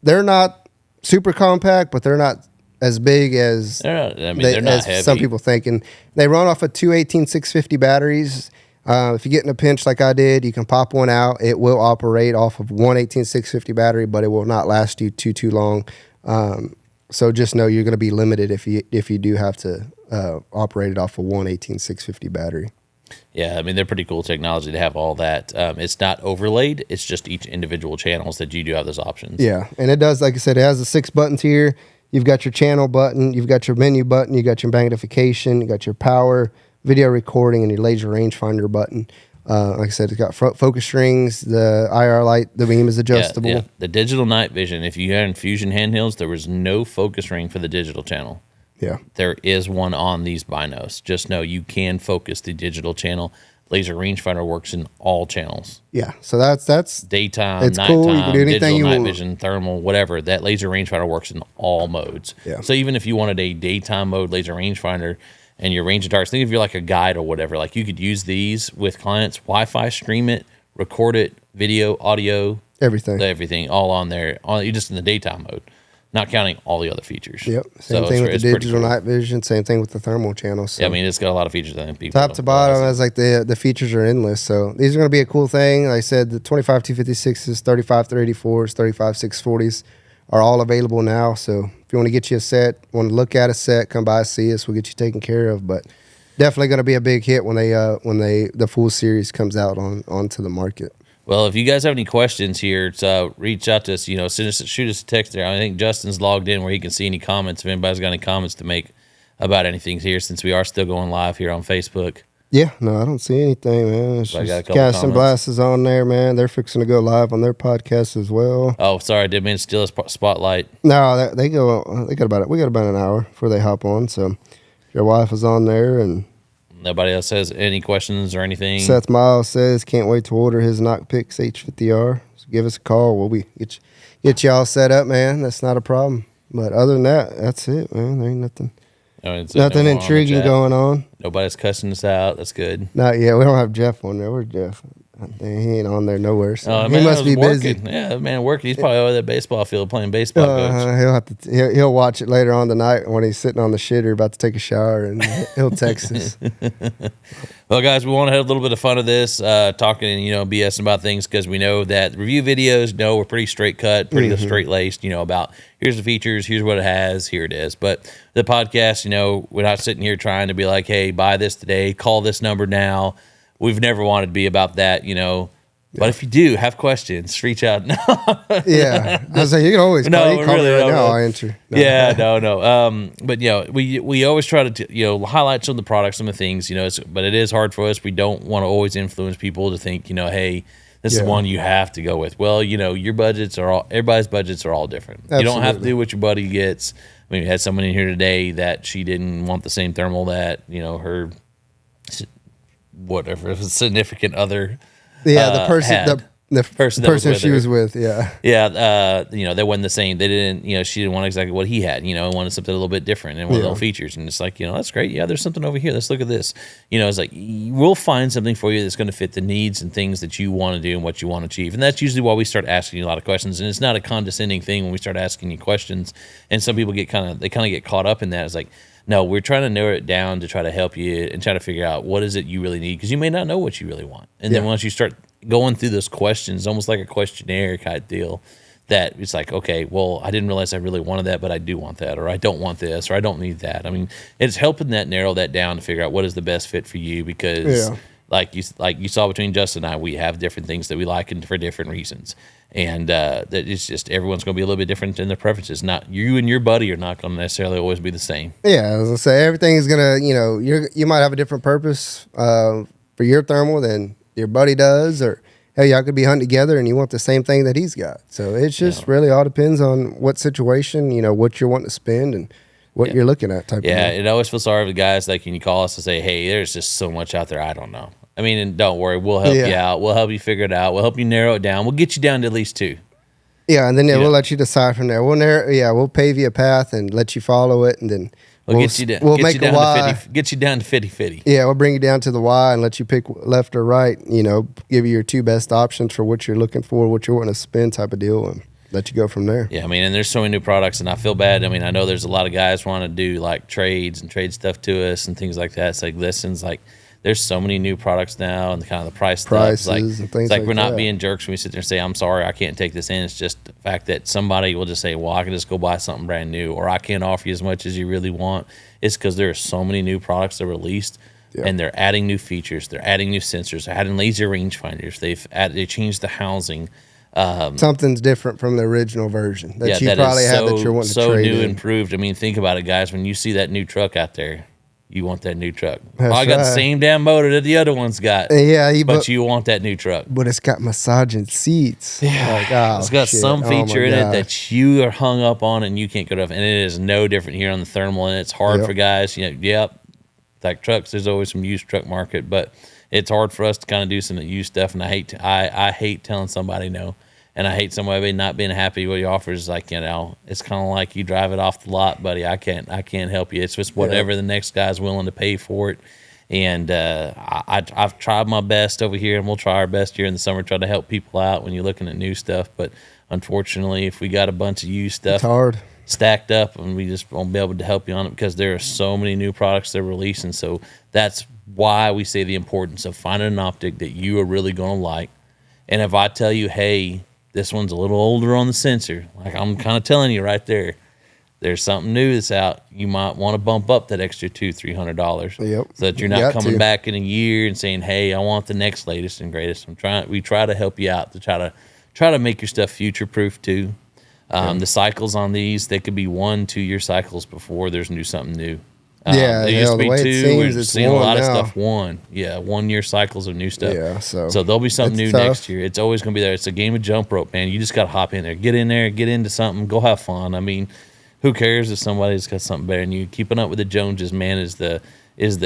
they're not super compact, but they're not as big as
they're not heavy.
Some people think. And they run off of 2 18-650 batteries. If you get in a pinch like I did, you can pop one out. It will operate off of 1 18-650 battery, but it will not last you too long. So just know you're going to be limited if you do have to operate it off of 1 18-650 battery.
Yeah, I mean, they're pretty cool technology to have all that. It's not overlaid. It's just each individual channels that you do have those options.
Yeah, and it does, like I said, it has the 6 buttons here. You've got your channel button. You've got your menu button. You got your magnification. You got your power, video recording, and your laser rangefinder button. Like I said, it's got focus rings, the IR light, the beam is adjustable.
Yeah. The digital night vision, if you had Fusion handhelds, there was no focus ring for the digital channel.
Yeah.
there is one on these binos. Just know you can focus the digital channel. Laser rangefinder works in all channels.
Yeah. So that's
Daytime,
it's
nighttime,
cool. You can do anything
digital,
you
night
want.
vision, thermal, whatever. That laser rangefinder works in all modes.
Yeah.
So even if you wanted a daytime mode laser rangefinder and your range of targets, think if you're like a guide or whatever, like you could use these with clients, Wi-Fi, stream it, record it, video, audio, everything all on there. You just in the daytime mode, not counting all the other features.
Yep. Same thing with the digital night vision. Same thing with the thermal channel. So.
Yeah, I mean, it's got a lot of features. I think people
top to bottom, as like the features are endless. So these are going to be a cool thing. Like I said, the 25 256s, 35 384s, 35 640s are all available now. So if you want to get you a set, want to look at a set, come by, see us. We'll get you taken care of. But definitely going to be a big hit when the full series comes out onto the market.
Well, if you guys have any questions here, reach out to us. Shoot us a text there. I think Justin's logged in where he can see any comments. If anybody's got any comments to make about anything here, since we are still going live here on Facebook.
Yeah, no, I don't see anything, man. It's just Cast and Blast is on there, man. They're fixing to go live on their podcast as well.
Oh, sorry, I didn't mean to steal a spotlight.
No, we got about an hour before they hop on. So your wife is on there, and
nobody else has any questions or anything.
Seth Miles says can't wait to order his Knockpix H50R. So give us a call. We'll get you all set up, man. That's not a problem. But other than that, that's it, man. There ain't nothing. Nothing intriguing going on.
Nobody's cussing us out. That's good.
Not yet. We don't have Jeff on there. Where's Jeff? He ain't on there nowhere. So
he
must be busy.
Yeah, man, working. He's probably over that baseball field playing baseball.
He'll watch it later on tonight when he's sitting on the shitter about to take a shower, and he'll text us.
Well, guys, we want to have a little bit of fun of this, talking BS about things, because we know that review videos, we're pretty straight cut, pretty straight laced. About here's the features, here's what it has, here it is. But the podcast, we're not sitting here trying to be like, hey, buy this today, call this number now. We've never wanted to be about that, But if you do have questions, reach out.
Yeah, I was like, you can always call. You call me right now. I'll answer.
No. Yeah, no. But we always try to highlight some of the products, some of the things, but it is hard for us. We don't want to always influence people to think, hey, this is one you have to go with. Well, your everybody's budgets are all different. Absolutely. You don't have to do what your buddy gets. I mean, we had someone in here today that she didn't want the same thermal that her whatever significant other.
Yeah, the person she was with. Yeah.
They wasn't the same. They didn't. She didn't want exactly what he had. Wanted something a little bit different and one of those features. And it's like, that's great. Yeah, there's something over here. Let's look at this. It's like we'll find something for you that's going to fit the needs and things that you want to do and what you want to achieve. And that's usually why we start asking you a lot of questions. And it's not a condescending thing when we start asking you questions. And some people get caught up in that. It's like, no, we're trying to narrow it down to try to help you and try to figure out what is it you really need, because you may not know what you really want. And then once you start going through those questions, almost like a questionnaire kind of deal, that it's like, okay, well, I didn't realize I really wanted that, but I do want that, or I don't want this, or I don't need that. I mean, it's helping that narrow that down to figure out what is the best fit for you, because like you saw between Justin and I, we have different things that we like and for different reasons. And that it's just everyone's going to be a little bit different in their preferences. Not you and your buddy are not going to necessarily always be the same.
Yeah, I was going to say, everything is going to, you might have a different purpose for your thermal than your buddy does, or hell, y'all could be hunting together and you want the same thing that he's got. So it's just really all depends on what situation, what you're wanting to spend and what you're looking at type of thing.
It always feels sorry for the guys, like, when you call us and say, hey, there's just so much out there I don't know. I mean, and don't worry, we'll help you out. We'll help you figure it out. We'll help you narrow it down. We'll get you down to at least 2.
Yeah, and then we'll let you decide from there. We'll pave you a path and let you follow it, and then
we'll get you down. We'll make a Y. Get you down to 50-50.
Yeah, we'll bring you down to the Y and let you pick left or right. Give you your 2 best options for what you're looking for, what you're wanting to spend, type of deal, and let you go from there.
Yeah, I mean, and there's so many new products, and I feel bad. I mean, I know there's a lot of guys want to do like trades and trade stuff to us and things like that. It's like, there's so many new products now, and kind of the prices
stuff.
And things like we're not being jerks when we sit there and say, I'm sorry, I can't take this in. It's just the fact that somebody will just say, well, I can just go buy something brand new, or I can't offer you as much as you really want. It's because there are so many new products that are released, and they're adding new features. They're adding new sensors. They're adding laser rangefinders. They changed the housing.
Something's different from the original version that you probably have that you're wanting to trade
so new,
in.
improved. I mean, think about it, guys. When you see that new truck out there, you want that new truck.
That's
I got the
right.
same damn motor that the other one's got.
Yeah,
but you want that new truck.
But it's got massaging seats.
Yeah,
oh,
it's got
shit.
some
Oh, my
feature in it
gosh.
that you are hung up on and you can't get off. And it is no different here on the thermal. And it's hard
Yep.
for guys. Like trucks, there's always some used truck market, but it's hard for us to kind of do some used stuff. And I hate telling somebody no. And I hate somebody not being happy with your offers. Like, it's kind of like you drive it off the lot, buddy. I can't help you. It's just whatever the next guy's willing to pay for it. And I've tried my best over here, and we'll try our best here in the summer, try to help people out when you're looking at new stuff. But unfortunately, if we got a bunch of used stuff
It's hard.
stacked up, and we just won't be able to help you on it because there are so many new products they're releasing. So that's why we say the importance of finding an optic that you are really going to like. And if I tell you, hey, this one's a little older on the sensor, like I'm kind of telling you right there, there's something new that's out, you might want to bump up that extra $200-$300.
Yep.
So that you're
You
not
got
coming
to.
back in a year and saying, hey, I want the next latest and greatest. We try to help you out to try to make your stuff future proof too. The cycles on these, they could be 1-2 year cycles before there's something new.
Yeah,
There used to
the
be
way it
2.
seems,
We're
it's
seeing a
1
lot of
now.
stuff 1. Yeah, 1 year cycles of new stuff.
Yeah, so
there'll be something new
it's tough.
next year. It's always going to be there. It's a game of jump rope, man. You just got to hop in there, get in there, get into something, go have fun. I mean, who cares if somebody's got something better than you? Keeping up with the Joneses, man, is the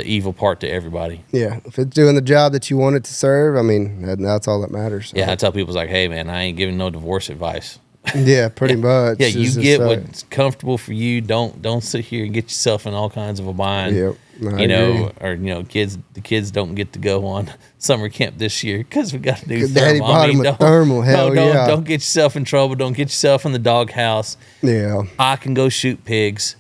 evil part to everybody.
Yeah, if it's doing the job that you want it to serve, I mean, that's all that matters.
Yeah, I tell people, it's like, hey, man, I ain't giving no divorce advice.
Yeah, pretty much.
Yeah,
It's
you
just
get
like-
what's comfortable for you. Don't sit here and get yourself in all kinds of a bind.
Yep, I agree.
Or the kids don't get to go on summer camp this year because we got a new
'Cause Daddy
thermal.
bought him a thermal, hell yeah.
Don't get yourself in trouble. Don't get yourself in the doghouse.
Yeah,
I can go shoot pigs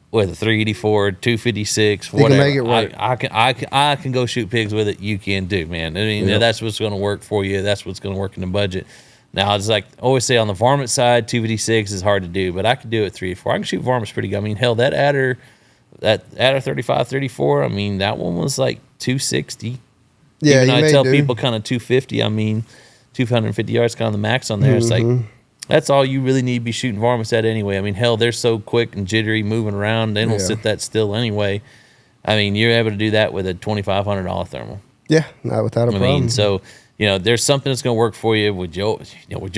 with a 384, 256,
You can
whatever.
make it work.
I can go shoot pigs with it. You can do, man. I mean,
Yep.
that's what's going to work for you. That's what's going to work in the budget. Now, it's like I always say on the varmint side, 256 is hard to do, but I could do it 384. I can shoot varmints pretty good. I mean, hell, that adder 35, 34, I mean, that one was like 260.
yeah.
Even
You
I
may
tell
do.
people kind of 250. I mean, 250 yards kind of the max on there. It's like,
Mm-hmm.
that's all you really need to be shooting varmints at anyway. I mean, hell, they're so quick and jittery moving around. They don't
Yeah.
sit that still anyway. I mean, you're able to do that with a $2,500 thermal.
Yeah, not without a
I
problem.
mean, so, there's something that's going to work for you. Would you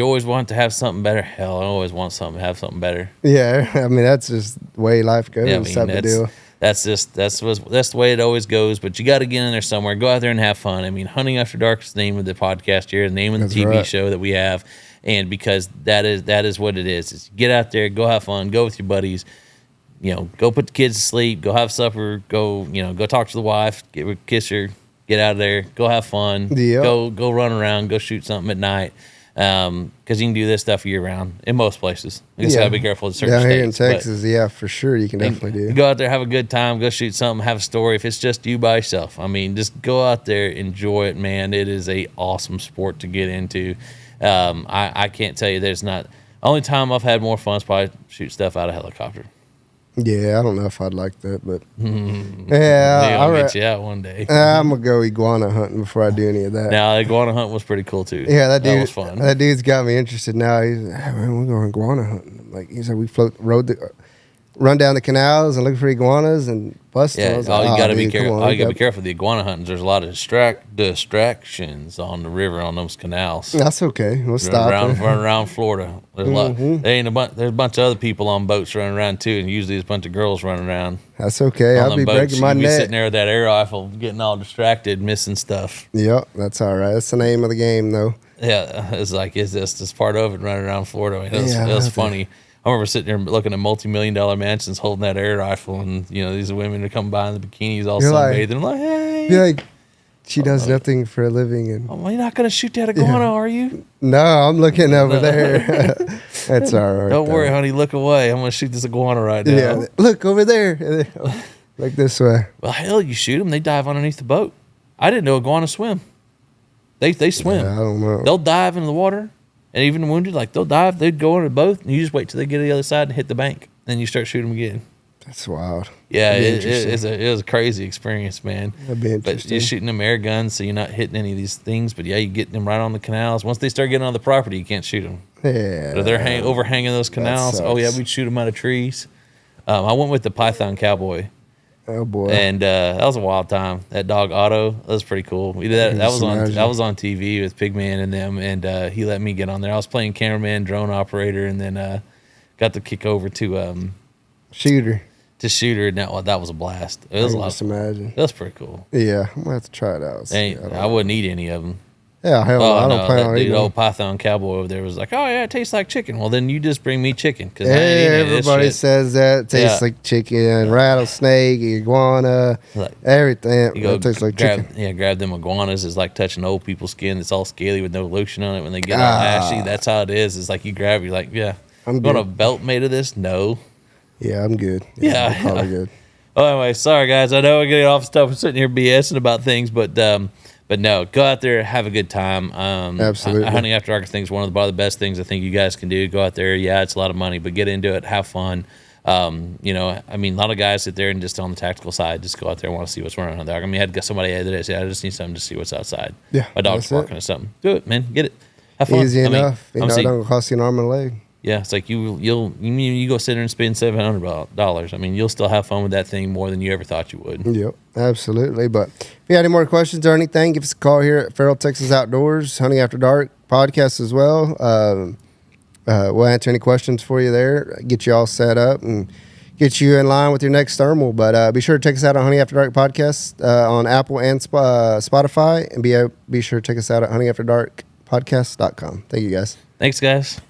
always want to have something better? Hell, I always want something to have something better.
yeah, I mean that's just the way life goes.
Yeah, I mean,
type of deal.
that's the way it always goes. But you got to get in there somewhere. Go out there and have fun. I mean, Hunting After Dark is the name of the podcast here, the name of the
That's
TV
right.
show that we have, and because that is what it is. It's get out there, go have fun, go with your buddies. Go put the kids to sleep, go have supper, go talk to the wife, kiss her, get out of there, go have fun,
Yep.
go run around, go shoot something at night. Because you can do this stuff year round in most places. You just gotta be careful in certain
Down here in
states, but-
Texas, yeah, for sure, you can definitely do.
Go out there, have a good time, go shoot something, have a story. If it's just you by yourself, I mean, just go out there, enjoy it, man. It is a awesome sport to get into. I can't tell you there's not. Only time I've had more fun is probably shoot stuff out of helicopter.
Yeah, I don't know if I'd like that, but
Yeah,
yeah,
I'll
all
get
right.
you out one day.
I'm gonna go iguana hunting before I do any of that.
Now, the iguana hunt was pretty cool too.
Yeah, that dude.
was fun.
That dude's got me interested now. He's like, hey, man, we're going iguana hunting. I'm like, he's like, we run down the canals and look for iguanas and bust them. I
Yeah,
was
all
like,
you
"Oh,
got to be
dude, come
careful.
on,
All
we
you got to
got-
be careful with the iguana huntings. There's a lot of distractions on the river on those canals.
That's okay. We'll stop.
Running
Her.
around Florida. There's a lot. There ain't there's a bunch of other people on boats running around too, and usually there's a bunch of girls running around.
That's okay.
on
I'll
them
be
boats.
breaking my
You be sitting
neck.
there with that air rifle, getting all distracted, missing stuff.
Yep, that's all right. That's the name of the game, though.
Yeah, it's like it's just part of it running around Florida. I mean,
Yeah,
it was
I
funny. I remember sitting there looking at multi-million-dollar mansions, holding that air rifle, and these women would come by in the bikinis, all
You're like-
sunbathing. I'm like, hey,
Be like, she does nothing for a living, and
well, you're not gonna shoot that iguana, are you?
no, I'm looking over there. That's all right.
Don't worry,
though.
honey. Look away. I'm gonna shoot this iguana right now.
Yeah, look over there. Look this way.
Well, hell, you shoot them, they dive underneath the boat. I didn't know iguanas swim. They swim.
Yeah, I don't know.
They'll dive into the water, and even wounded, like they'll dive. They'd go under the boat, and you just wait till they get to the other side and hit the bank. Then you start shooting them again.
That's wild.
Yeah,
That'd be
it
interesting.
was a crazy experience, man.
That'd be
But
interesting.
you're shooting them air guns, so you're not hitting any of these things. But yeah, you get them right on the canals. Once they start getting on the property, you can't shoot them.
Yeah.
But if they're overhanging those canals, oh yeah,
sucks.
we'd shoot them out of trees. I went with the Python Cowboy,
Oh boy!
And that was a wild time. That dog Otto, that was pretty cool. We did that. That was on TV with Pigman and them, and he let me get on there. I was playing cameraman, drone operator, and then got to kick over to
Shooter.
To Shooter, and that was a blast. It was a lot.
Just imagine.
That was pretty cool.
Yeah, I'm gonna have to try it out.
I wouldn't eat any of them.
Yeah, hell no, I don't plan on eating.
Old Python Cowboy over there was like, "Oh yeah, it tastes like chicken." Well, then you just bring me chicken because
everybody says that it tastes like chicken, rattlesnake, iguana, everything. It tastes like chicken.
Yeah, grab them iguanas. It's like touching old people's skin. It's all scaly with no lotion on it. When they get all ashy, that's how it is. It's like you grab, you're like, yeah, I'm going a belt made of this? No.
Yeah, I'm good.
Yeah,
I'm probably good.
Well, anyway, sorry guys. I know we're getting off stuff. We're sitting here BSing about things, but no, go out there, have a good time.
Absolutely.
Hunting After Dark, I think, is one of the best things I think you guys can do. Go out there. Yeah, it's a lot of money, but get into it. Have fun. A lot of guys sit there and just on the tactical side, just go out there and want to see what's running on the dark. I mean, I had somebody the other day say, I just need something to see what's outside.
Yeah.
My dog's barking or something. Do it, man. Get it. Have fun.
Easy enough. It don't cost you an arm and a leg.
Yeah, it's like you go sit there and spend $700. I mean, you'll still have fun with that thing more than you ever thought you would.
Yep, absolutely. But if you had any more questions or anything, give us a call here at Feral Texas Outdoors, Hunting After Dark podcast as well. We'll answer any questions for you there, get you all set up, and get you in line with your next thermal. But be sure to check us out on Hunting After Dark podcast on Apple and Spotify, and be sure to check us out at huntingafterdarkpodcast.com. Thank you, guys.
Thanks, guys.